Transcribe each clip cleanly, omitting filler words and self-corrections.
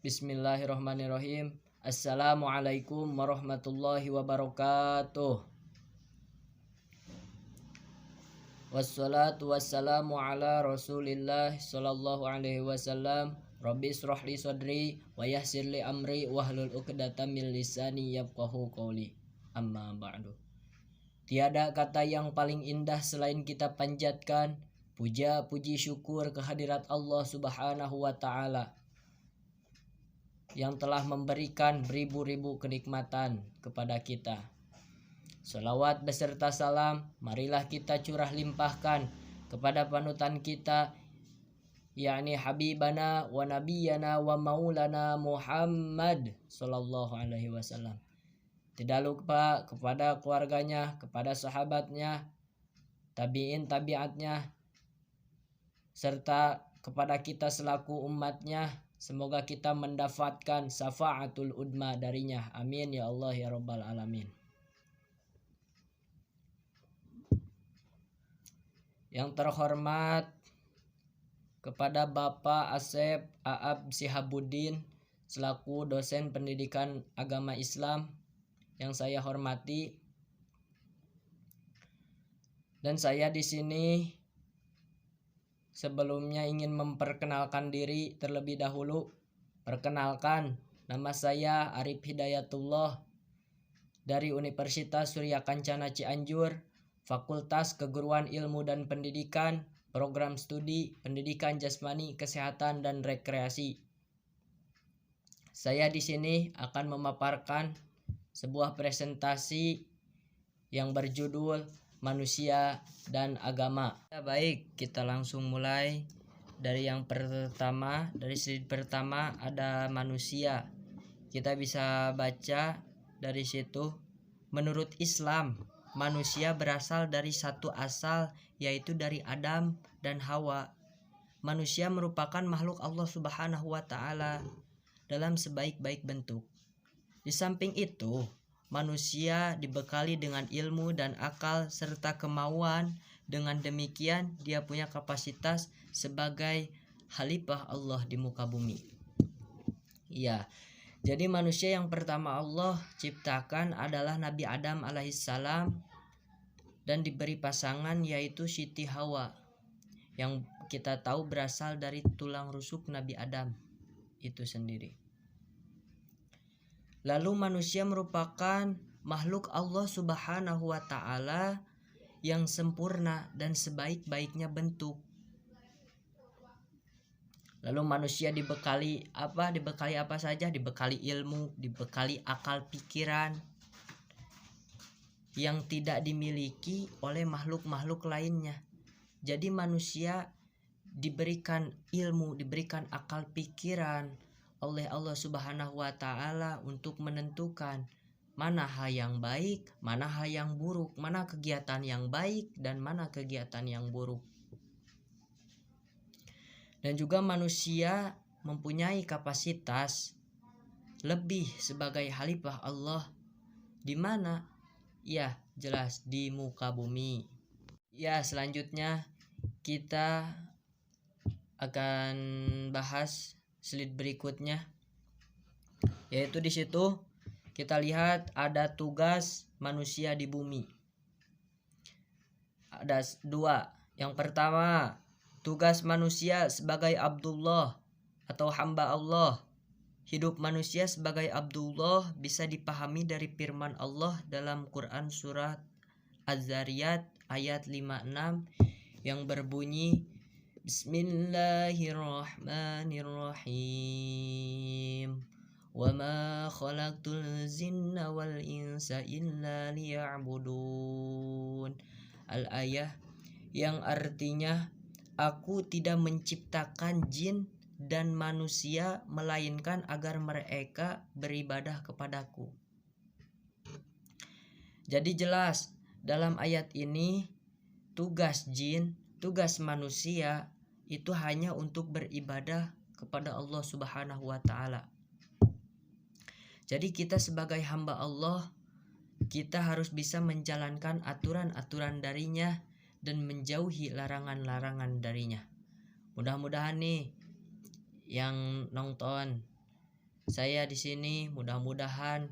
Bismillahirrahmanirrahim. Assalamualaikum warahmatullahi wabarakatuh. Wassalatu wassalamu ala Rasulillah sallallahu alaihi wasallam. Rabbi israh li sadri wa yassir li amri wahlul 'uqdatam min lisani yafqahu qawli. Amma ba'du. Tiada kata yang paling indah selain kita panjatkan puja puji syukur kehadirat Allah Subhanahu wa taala yang telah memberikan beribu-ribu kenikmatan kepada kita. Salawat beserta salam marilah kita curah limpahkan kepada panutan kita, yakni habibana wa nabiyana wa maulana Muhammad sallallahu alaihi wasallam. Tidak lupa kepada keluarganya, kepada sahabatnya, tabi'in tabi'atnya, serta kepada kita selaku umatnya. Semoga kita mendapatkan syafaatul udma darinya. Amin ya Allah ya Rabbal alamin. Yang terhormat kepada Bapak Asep A'ab Sihabuddin selaku dosen pendidikan agama Islam yang saya hormati. Dan saya di sini sebelumnya ingin memperkenalkan diri terlebih dahulu. Perkenalkan, nama saya Arif Hidayatullah dari Universitas Surya Kencana Cianjur, Fakultas Keguruan Ilmu dan Pendidikan, Program Studi Pendidikan Jasmani, Kesehatan dan Rekreasi. Saya di sini akan memaparkan sebuah presentasi yang berjudul Manusia dan Agama. Baik, kita langsung mulai dari yang pertama. Dari slide pertama ada manusia. Kita bisa baca dari situ. Menurut Islam, manusia berasal dari satu asal, yaitu dari Adam dan Hawa. Manusia merupakan makhluk Allah Subhanahu wa taala dalam sebaik-baik bentuk. Di samping itu, manusia dibekali dengan ilmu dan akal serta kemauan. Dengan demikian, dia punya kapasitas sebagai khalifah Allah di muka bumi. Ya, jadi manusia yang pertama Allah ciptakan adalah Nabi Adam alaihissalam dan diberi pasangan yaitu Siti Hawa, yang kita tahu berasal dari tulang rusuk Nabi Adam itu sendiri. Lalu manusia merupakan makhluk Allah Subhanahu wa taala yang sempurna dan sebaik-baiknya bentuk. Lalu manusia dibekali apa? Dibekali apa saja? Dibekali ilmu, dibekali akal pikiran yang tidak dimiliki oleh makhluk-makhluk lainnya. Jadi manusia diberikan ilmu, diberikan akal pikiran oleh Allah Subhanahu wa taala untuk menentukan mana hal yang baik, mana hal yang buruk, mana kegiatan yang baik dan mana kegiatan yang buruk. Dan juga manusia mempunyai kapasitas lebih sebagai khalifah Allah di mana? Ya, jelas di muka bumi. Ya, selanjutnya kita akan bahas slide berikutnya, yaitu di situ kita lihat ada tugas manusia di bumi. Ada dua. Yang pertama, tugas manusia sebagai Abdullah atau hamba Allah. Hidup manusia sebagai Abdullah bisa dipahami dari firman Allah dalam Quran surat Az-Zariyat ayat 56 yang berbunyi Bismillahirrahmanirrahim. Wa ma khalaqtul jinna wal insa illa liya'budun. Al-ayah, yang artinya aku tidak menciptakan jin dan manusia melainkan agar mereka beribadah kepadaku. Jadi jelas dalam ayat ini tugas jin, tugas manusia itu hanya untuk beribadah kepada Allah Subhanahu wa taala. Jadi kita sebagai hamba Allah, kita harus bisa menjalankan aturan-aturan darinya dan menjauhi larangan-larangan darinya. Mudah-mudahan nih yang nonton saya di sini mudah-mudahan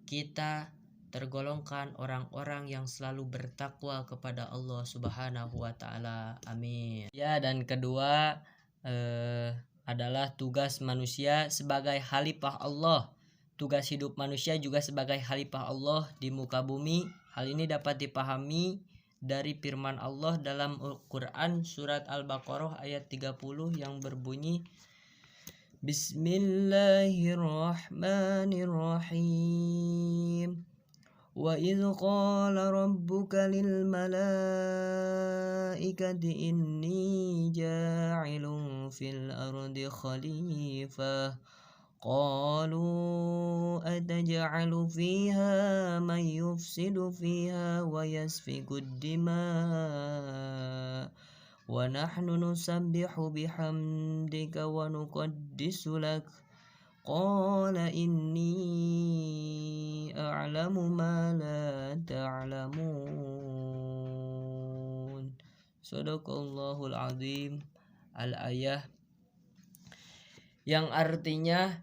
kita tergolongkan orang-orang yang selalu bertakwa kepada Allah Subhanahu wa taala. Amin. Ya, dan kedua adalah tugas manusia sebagai khalifah Allah. Tugas hidup manusia juga sebagai khalifah Allah di muka bumi. Hal ini dapat dipahami dari firman Allah dalam Al-Quran surat Al-Baqarah ayat 30 yang berbunyi, Bismillahirrahmanirrahim. Wa idh qala rabbuka lil malaikati inni ja'ilun fil ardi khalifah. Qalu ataj'alu fiha man yufsidu fiha wa yasfiku ad-dima' wa nahnu nusabbihu bihamdika wa nuqaddisu lak. Qala inni a'lamu ma la ta'lamun. Shadaqallahul azim. Al-ayah, yang artinya,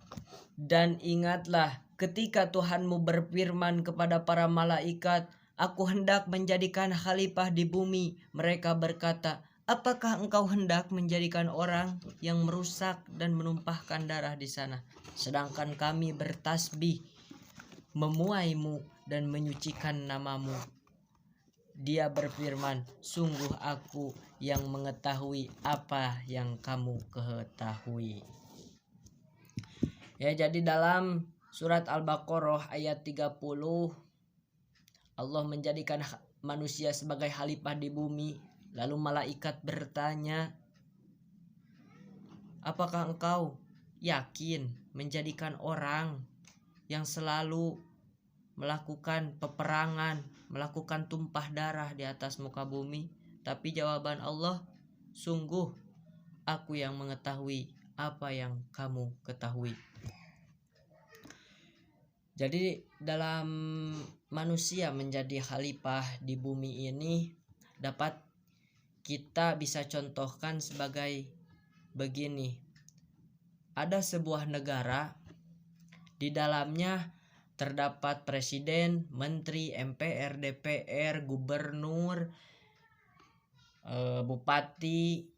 dan ingatlah ketika Tuhanmu berfirman kepada para malaikat, aku hendak menjadikan khalifah di bumi. Mereka berkata, apakah engkau hendak menjadikan orang yang merusak dan menumpahkan darah di sana? Sedangkan kami bertasbih, memuaimu dan menyucikan namamu. Dia berfirman, sungguh aku yang mengetahui apa yang kamu ketahui. Ya, jadi dalam surat Al-Baqarah ayat 30, Allah menjadikan manusia sebagai khalifah di bumi. Lalu malaikat bertanya, apakah engkau yakin menjadikan orang yang selalu melakukan peperangan, melakukan tumpah darah di atas muka bumi? Tapi jawaban Allah, sungguh aku yang mengetahui apa yang kamu ketahui. Jadi dalam manusia menjadi khalifah di bumi ini dapat kita bisa contohkan sebagai begini. Ada sebuah negara, di dalamnya terdapat presiden, menteri, MPR, DPR, gubernur, bupati,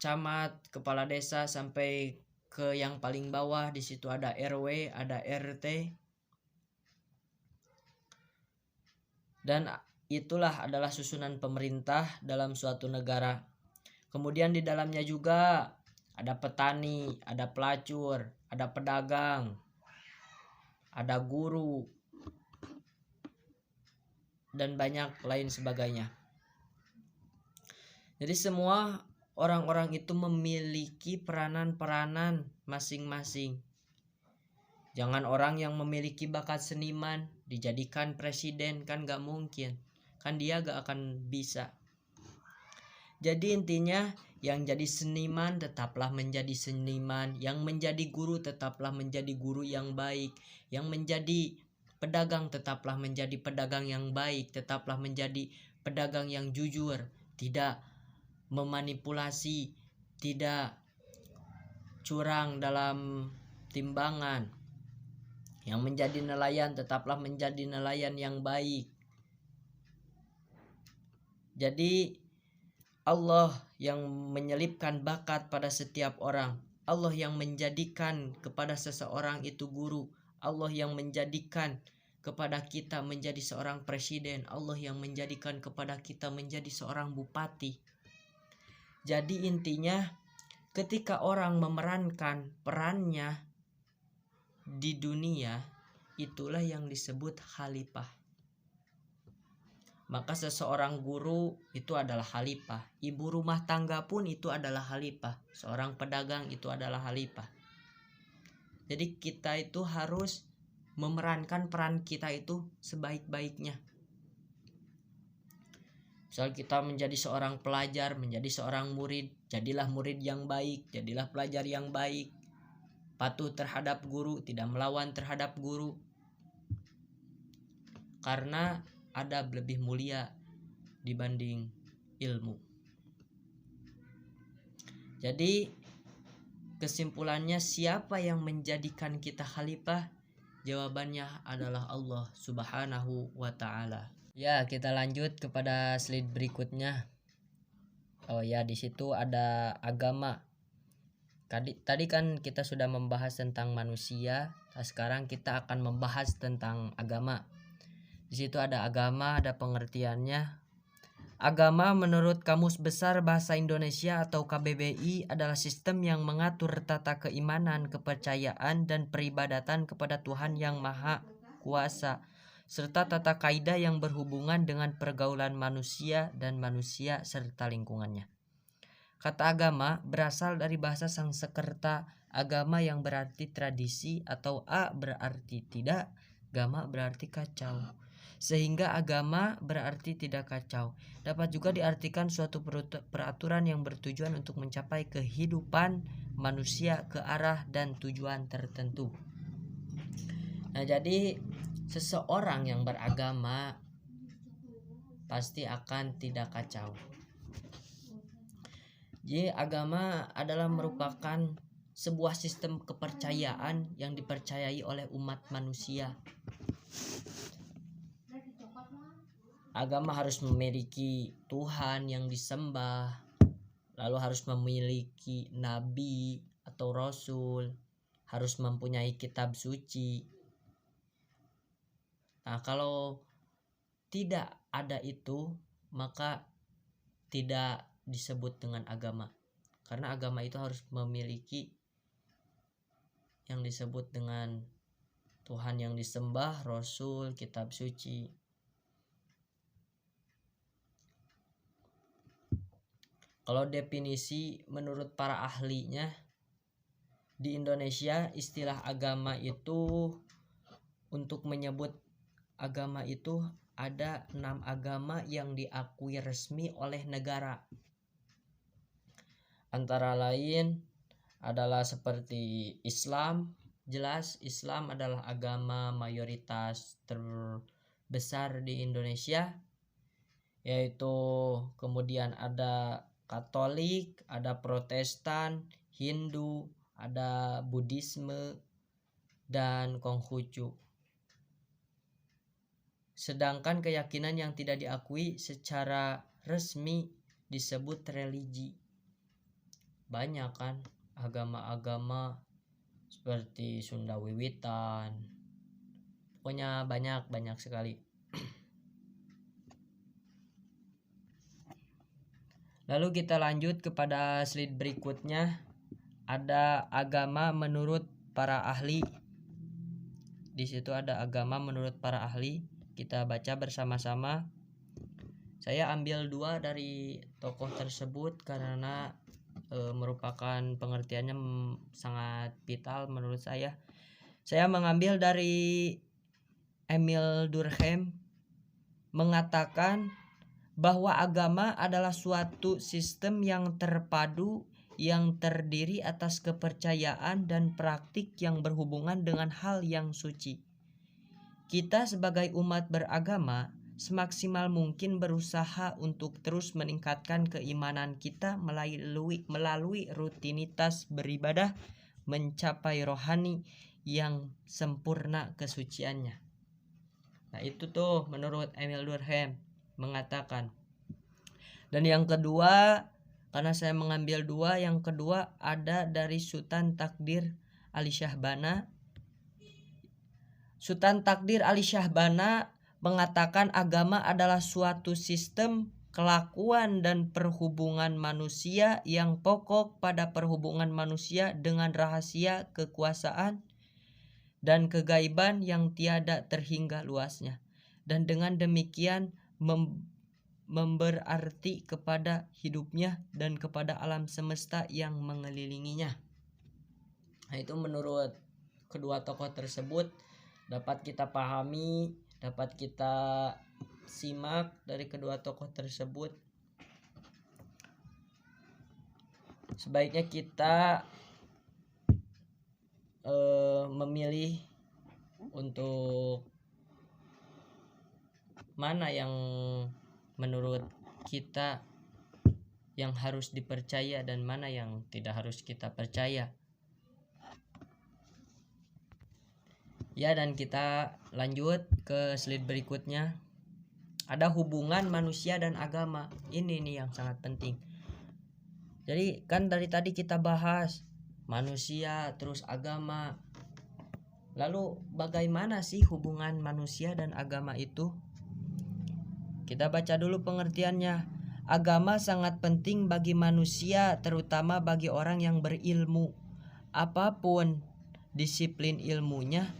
camat, kepala desa, sampai ke yang paling bawah. Di situ ada RW, ada RT. Dan itulah adalah susunan pemerintah dalam suatu negara. Kemudian di dalamnya juga ada petani, ada pelacur, ada pedagang, ada guru, dan banyak lain sebagainya. Jadi semua orang-orang itu memiliki peranan-peranan masing-masing. Jangan orang yang memiliki bakat seniman dijadikan presiden, kan gak mungkin. Kan dia gak akan bisa. Jadi intinya, yang jadi seniman tetaplah menjadi seniman, yang menjadi guru tetaplah menjadi guru yang baik, yang menjadi pedagang tetaplah menjadi pedagang yang baik, tetaplah menjadi pedagang yang jujur, tidak memanipulasi, tidak curang dalam timbangan. Yang menjadi nelayan tetaplah menjadi nelayan yang baik. Jadi Allah yang menyelipkan bakat pada setiap orang. Allah yang menjadikan kepada seseorang itu guru. Allah yang menjadikan kepada kita menjadi seorang presiden. Allah yang menjadikan kepada kita menjadi seorang bupati. Jadi intinya, ketika orang memerankan perannya di dunia, itulah yang disebut khalifah. Maka seseorang guru itu adalah khalifah. Ibu rumah tangga pun itu adalah khalifah. Seorang pedagang itu adalah khalifah. Jadi kita itu harus memerankan peran kita itu sebaik-baiknya. Misal kita menjadi seorang pelajar, menjadi seorang murid, jadilah murid yang baik, jadilah pelajar yang baik, patuh terhadap guru, tidak melawan terhadap guru. Karena adab lebih mulia dibanding ilmu. Jadi kesimpulannya, siapa yang menjadikan kita khalifah? Jawabannya adalah Allah Subhanahu wa Ta'ala. Ya, kita lanjut kepada slide berikutnya. Oh ya, di situ ada agama. Tadi kan kita sudah membahas tentang manusia. Nah, sekarang kita akan membahas tentang agama. Di situ ada agama, ada pengertiannya. Agama menurut Kamus Besar Bahasa Indonesia atau KBBI adalah sistem yang mengatur tata keimanan, kepercayaan, dan peribadatan kepada Tuhan Yang Maha Kuasa, serta tata kaidah yang berhubungan dengan pergaulan manusia dan manusia serta lingkungannya. Kata agama berasal dari bahasa Sanskerta agama yang berarti tradisi, atau a berarti tidak, gama berarti kacau. Sehingga agama berarti tidak kacau. Dapat juga diartikan suatu peraturan yang bertujuan untuk mencapai kehidupan manusia ke arah dan tujuan tertentu. Nah, jadi seseorang yang beragama pasti akan tidak kacau. Jadi agama adalah merupakan sebuah sistem kepercayaan yang dipercayai oleh umat manusia. Agama harus memiliki Tuhan yang disembah, lalu harus memiliki nabi atau rasul, harus mempunyai kitab suci. Nah, kalau tidak ada itu, maka tidak disebut dengan agama. Karena agama itu harus memiliki yang disebut dengan Tuhan yang disembah, rasul, kitab suci. Kalau definisi menurut para ahlinya, di Indonesia istilah agama itu, untuk menyebut agama itu ada 6 agama yang diakui resmi oleh negara. Antara lain adalah seperti Islam. Jelas Islam adalah agama mayoritas terbesar di Indonesia, yaitu kemudian ada Katolik, ada Protestan, Hindu, ada Buddhisme, dan Konghucu. Sedangkan keyakinan yang tidak diakui secara resmi disebut religi. Banyak kan agama-agama seperti Sunda Wiwitan. Pokoknya banyak sekali. Lalu kita lanjut kepada slide berikutnya. Ada agama menurut para ahli. Di situ ada agama menurut para ahli. Kita baca bersama-sama. Saya ambil 2 dari tokoh tersebut karena merupakan pengertiannya sangat vital menurut saya. Saya mengambil dari Emil Durkheim, mengatakan bahwa agama adalah suatu sistem yang terpadu yang terdiri atas kepercayaan dan praktik yang berhubungan dengan hal yang suci. Kita sebagai umat beragama semaksimal mungkin berusaha untuk terus meningkatkan keimanan kita melalui rutinitas beribadah, mencapai rohani yang sempurna kesuciannya. Nah, itu tuh menurut Emil Durkheim mengatakan. Dan yang kedua, karena saya mengambil 2, yang kedua ada dari Sultan Takdir Ali Syahbana. Sultan Takdir Ali Syahbana mengatakan agama adalah suatu sistem kelakuan dan perhubungan manusia yang pokok pada perhubungan manusia dengan rahasia kekuasaan dan kegaiban yang tiada terhingga luasnya, dan dengan demikian memberarti kepada hidupnya dan kepada alam semesta yang mengelilinginya. Nah, itu menurut kedua tokoh tersebut dapat kita pahami, dapat kita simak dari kedua tokoh tersebut. Sebaiknya kita memilih untuk mana yang menurut kita yang harus dipercaya dan mana yang tidak harus kita percaya. Ya, dan kita lanjut ke slide berikutnya. Ada hubungan manusia dan agama. Ini nih yang sangat penting. Jadi kan dari tadi kita bahas manusia terus agama. Lalu bagaimana sih hubungan manusia dan agama itu? Kita baca dulu pengertiannya. Agama sangat penting bagi manusia, terutama bagi orang yang berilmu. Apapun disiplin ilmunya,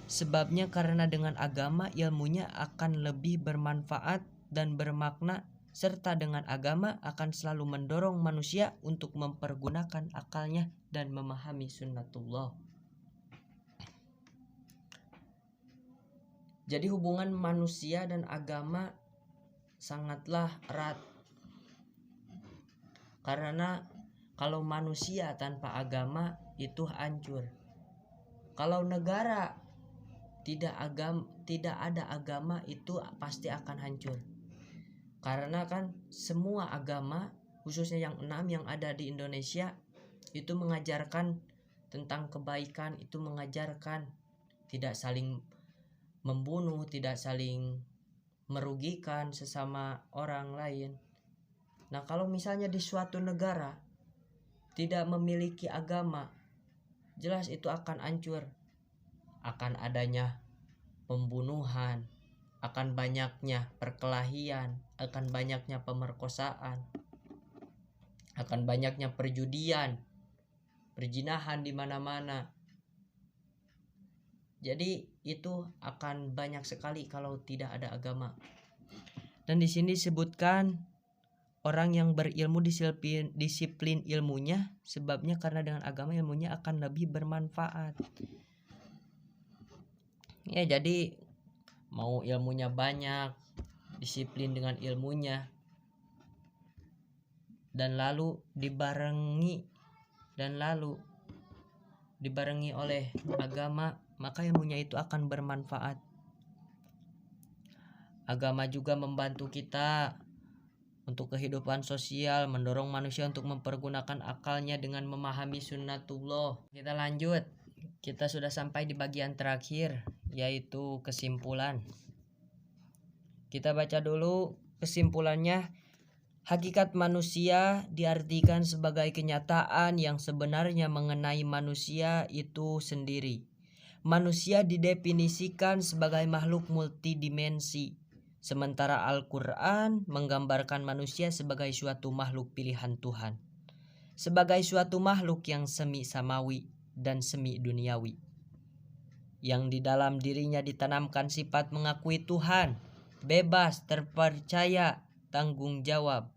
sebabnya karena dengan agama ilmunya akan lebih bermanfaat dan bermakna, serta dengan agama akan selalu mendorong manusia untuk mempergunakan akalnya dan memahami sunnatullah. Jadi hubungan manusia dan agama sangatlah erat. Karena kalau manusia tanpa agama itu hancur. Kalau negara tidak ada agama itu pasti akan hancur. Karena kan semua agama, khususnya yang 6 yang ada di Indonesia, itu mengajarkan tentang kebaikan, itu mengajarkan tidak saling membunuh, tidak saling merugikan sesama orang lain. Nah, kalau misalnya di suatu negara tidak memiliki agama, jelas itu akan hancur. Akan adanya pembunuhan, akan banyaknya perkelahian, akan banyaknya pemerkosaan, akan banyaknya perjudian, perjinahan di mana-mana. Jadi itu akan banyak sekali kalau tidak ada agama. Dan di sini disebutkan orang yang berilmu disiplin ilmunya, sebabnya karena dengan agama ilmunya akan lebih bermanfaat. Ya, jadi mau ilmunya banyak, disiplin dengan ilmunya, dan lalu dibarengi oleh agama, maka ilmunya itu akan bermanfaat. Agama juga membantu kita untuk kehidupan sosial, mendorong manusia untuk mempergunakan akalnya dengan memahami sunnatullah. Kita lanjut. Kita sudah sampai di bagian terakhir, yaitu kesimpulan. Kita baca dulu kesimpulannya. Hakikat manusia diartikan sebagai kenyataan yang sebenarnya mengenai manusia itu sendiri. Manusia didefinisikan sebagai makhluk multidimensi, sementara Al-Quran menggambarkan manusia sebagai suatu makhluk pilihan Tuhan, sebagai suatu makhluk yang semi samawi dan semi duniawi, yang di dalam dirinya ditanamkan sifat mengakui Tuhan, bebas, terpercaya, tanggung jawab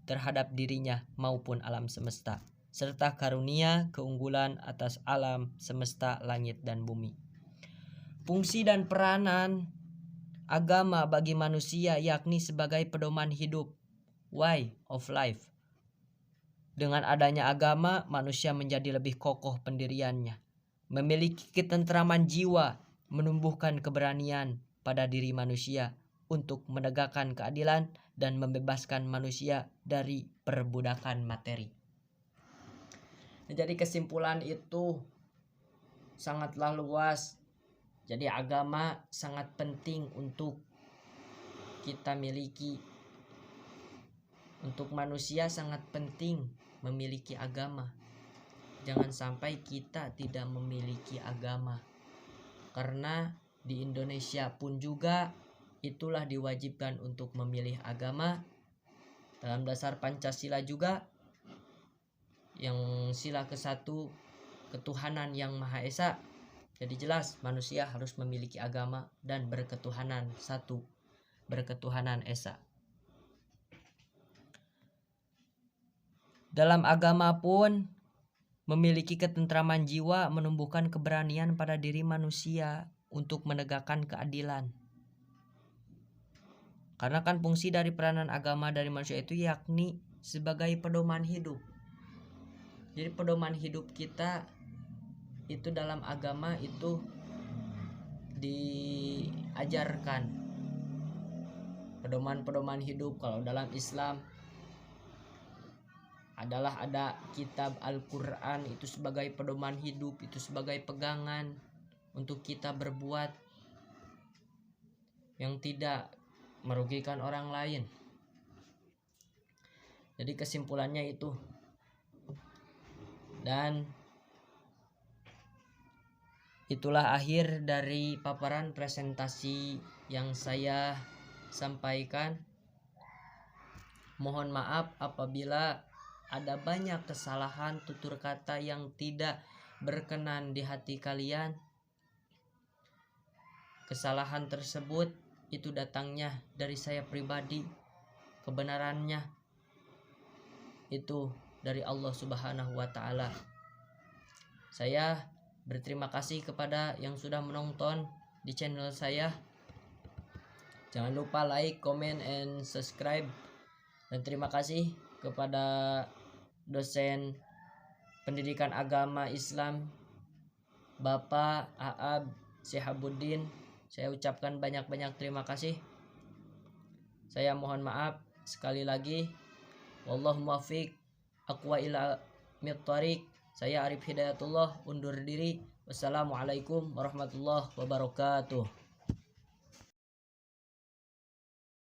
terhadap dirinya maupun alam semesta, serta karunia keunggulan atas alam semesta langit dan bumi. Fungsi dan peranan agama bagi manusia yakni sebagai pedoman hidup, way of life. Dengan adanya agama, manusia menjadi lebih kokoh pendiriannya, memiliki ketentraman jiwa, menumbuhkan keberanian pada diri manusia untuk menegakkan keadilan dan membebaskan manusia dari perbudakan materi. Jadi kesimpulan itu sangatlah luas. Jadi agama sangat penting untuk kita miliki. Untuk manusia sangat penting memiliki agama. Jangan sampai kita tidak memiliki agama. Karena di Indonesia pun juga itulah diwajibkan untuk memilih agama. Dalam dasar Pancasila juga, yang sila ke-1 ketuhanan yang Maha Esa. Jadi jelas manusia harus memiliki agama dan berketuhanan satu, berketuhanan Esa. Dalam agama pun memiliki ketentraman jiwa, menumbuhkan keberanian pada diri manusia untuk menegakkan keadilan. Karena kan fungsi dari peranan agama dari manusia itu yakni sebagai pedoman hidup. Jadi pedoman hidup kita itu dalam agama itu diajarkan. Pedoman-pedoman hidup kalau dalam Islam adalah ada kitab Al-Quran itu sebagai pedoman hidup, itu sebagai pegangan untuk kita berbuat yang tidak merugikan orang lain. Jadi kesimpulannya itu. Dan itulah akhir dari paparan presentasi yang saya sampaikan. Mohon maaf apabila ada banyak kesalahan tutur kata yang tidak berkenan di hati kalian. Kesalahan tersebut itu datangnya dari saya pribadi. Kebenarannya itu dari Allah Subhanahu wa taala. Saya berterima kasih kepada yang sudah menonton di channel saya. Jangan lupa like, comment, and subscribe. Dan terima kasih kepada dosen pendidikan agama Islam Bapak A'ab Syihabuddin. Saya ucapkan banyak-banyak terima kasih. Saya mohon maaf sekali lagi. Wallahu muwaffiq, aqwa ila mittariq. Saya Arif Hidayatullah undur diri. Wassalamualaikum warahmatullahi wabarakatuh.